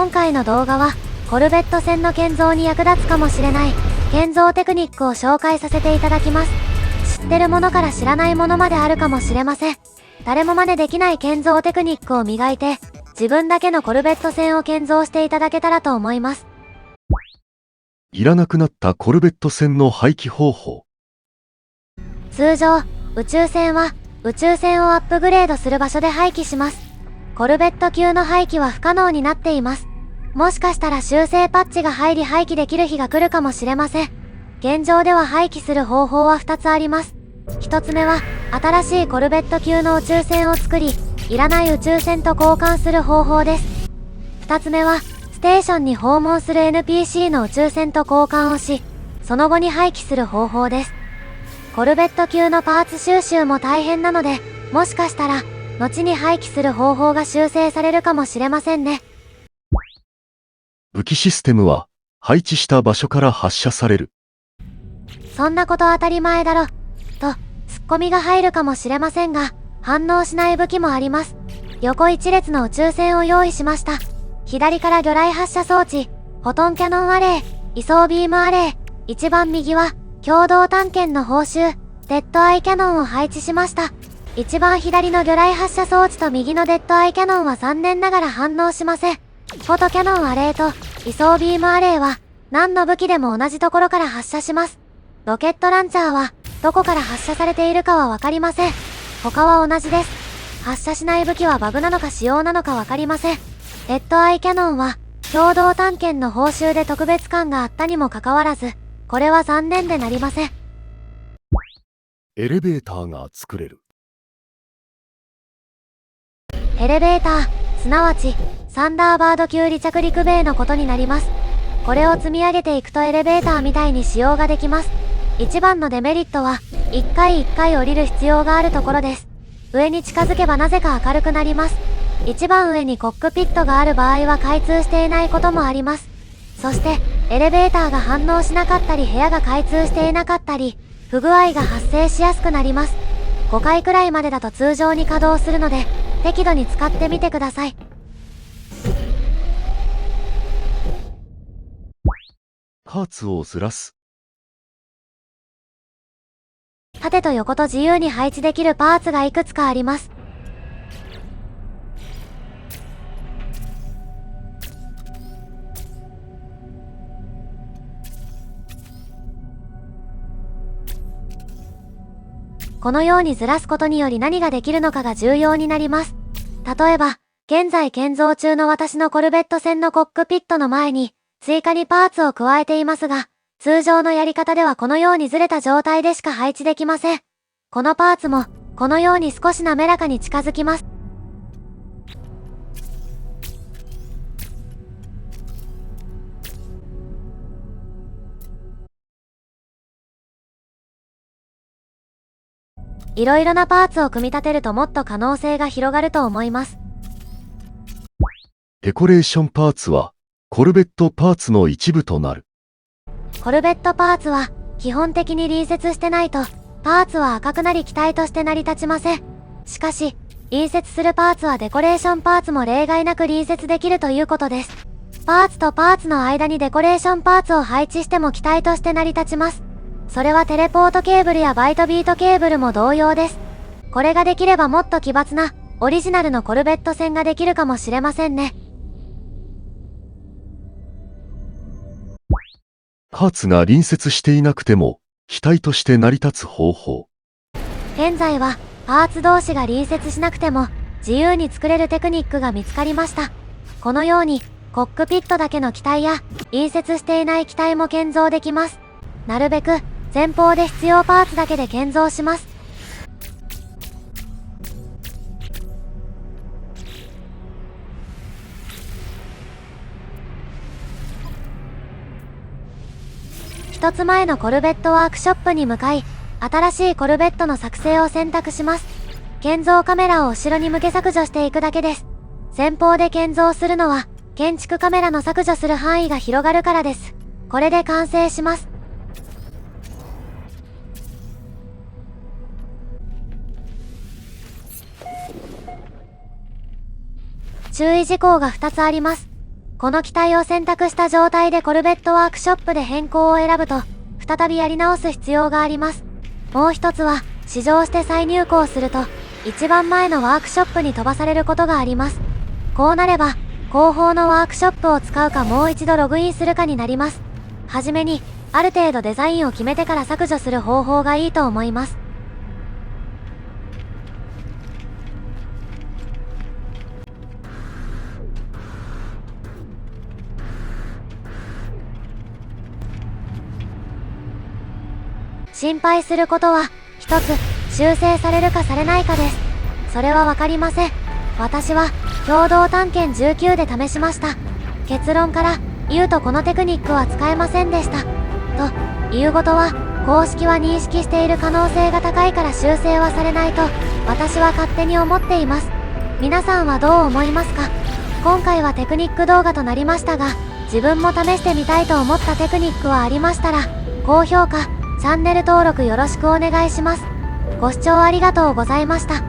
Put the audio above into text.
今回の動画は、コルベット船の建造に役立つかもしれない建造テクニックを紹介させていただきます。知ってるものから知らないものまであるかもしれません。誰も真似できない建造テクニックを磨いて、自分だけのコルベット船を建造していただけたらと思います。いらなくなったコルベット船の廃棄方法。通常、宇宙船は宇宙船をアップグレードする場所で廃棄します。コルベット級の廃棄は不可能になっています。もしかしたら修正パッチが入り廃棄できる日が来るかもしれません。現状では廃棄する方法は2つあります。1つ目は、新しいコルベット級の宇宙船を作り、いらない宇宙船と交換する方法です。2つ目は、ステーションに訪問する NPC の宇宙船と交換をし、その後に廃棄する方法です。コルベット級のパーツ収集も大変なので、もしかしたら、後に廃棄する方法が修正されるかもしれませんね。武器システムは、配置した場所から発射される。そんなこと当たり前だろ、と、ツッコミが入るかもしれませんが、反応しない武器もあります。横一列の宇宙船を用意しました。左から魚雷発射装置、フォトンキャノンアレイ、位相ビームアレイ、一番右は、共同探検の報酬、デッドアイキャノンを配置しました。一番左の魚雷発射装置と右のデッドアイキャノンは残念ながら反応しません。フォトキャノンアレイと位相ビームアレイは何の武器でも同じところから発射します。ロケットランチャーはどこから発射されているかはわかりません。他は同じです。発射しない武器はバグなのか仕様なのかわかりません。デッドアイキャノンは共同探検の報酬で特別感があったにもかかわらず、これは残念でなりません。エレベーターが作れる。エレベーター、すなわち、サンダーバード級離着陸ベイのことになります。これを積み上げていくとエレベーターみたいに使用ができます。一番のデメリットは、一回一回降りる必要があるところです。上に近づけばなぜか明るくなります。一番上にコックピットがある場合は開通していないこともあります。そして、エレベーターが反応しなかったり部屋が開通していなかったり、不具合が発生しやすくなります。5回くらいまでだと通常に稼働するので、適度に使ってみてください。パーツをずらす。縦と横と自由に配置できるパーツがいくつかあります。このようにずらすことにより何ができるのかが重要になります。例えば、現在建造中の私のコルベット船のコックピットの前に、追加にパーツを加えていますが、通常のやり方ではこのようにずれた状態でしか配置できません。このパーツも、このように少し滑らかに近づきます。いろいろなパーツを組み立てるともっと可能性が広がると思います。デコレーションパーツは、コルベットパーツの一部となる。コルベットパーツは、基本的に隣接してないと、パーツは赤くなり機体として成り立ちません。しかし、隣接するパーツはデコレーションパーツも例外なく隣接できるということです。パーツとパーツの間にデコレーションパーツを配置しても機体として成り立ちます。それはテレポートケーブルやバイトビートケーブルも同様です。これができればもっと奇抜な、オリジナルのコルベット船ができるかもしれませんね。パーツが隣接していなくても、機体として成り立つ方法。現在は、パーツ同士が隣接しなくても、自由に作れるテクニックが見つかりました。このように、コックピットだけの機体や、隣接していない機体も建造できます。なるべく、前方で必要パーツだけで建造します。一つ前のコルベットワークショップに向かい、新しいコルベットの作成を選択します。建造カメラを後ろに向け削除していくだけです。前方で建造するのは、建築カメラの削除する範囲が広がるからです。これで完成します。注意事項が2つあります。この機体を選択した状態でコルベットワークショップで変更を選ぶと、再びやり直す必要があります。もう一つは、試乗して再入港すると、一番前のワークショップに飛ばされることがあります。こうなれば、後方のワークショップを使うかもう一度ログインするかになります。はじめに、ある程度デザインを決めてから削除する方法がいいと思います。心配することは、一つ、修正されるかされないかです。それはわかりません。私は、共同探検19で試しました。結論から、言うとこのテクニックは使えませんでした。ということは、公式は認識している可能性が高いから修正はされないと、私は勝手に思っています。皆さんはどう思いますか？今回はテクニック動画となりましたが、自分も試してみたいと思ったテクニックはありましたら、高評価、チャンネル登録よろしくお願いします。ご視聴ありがとうございました。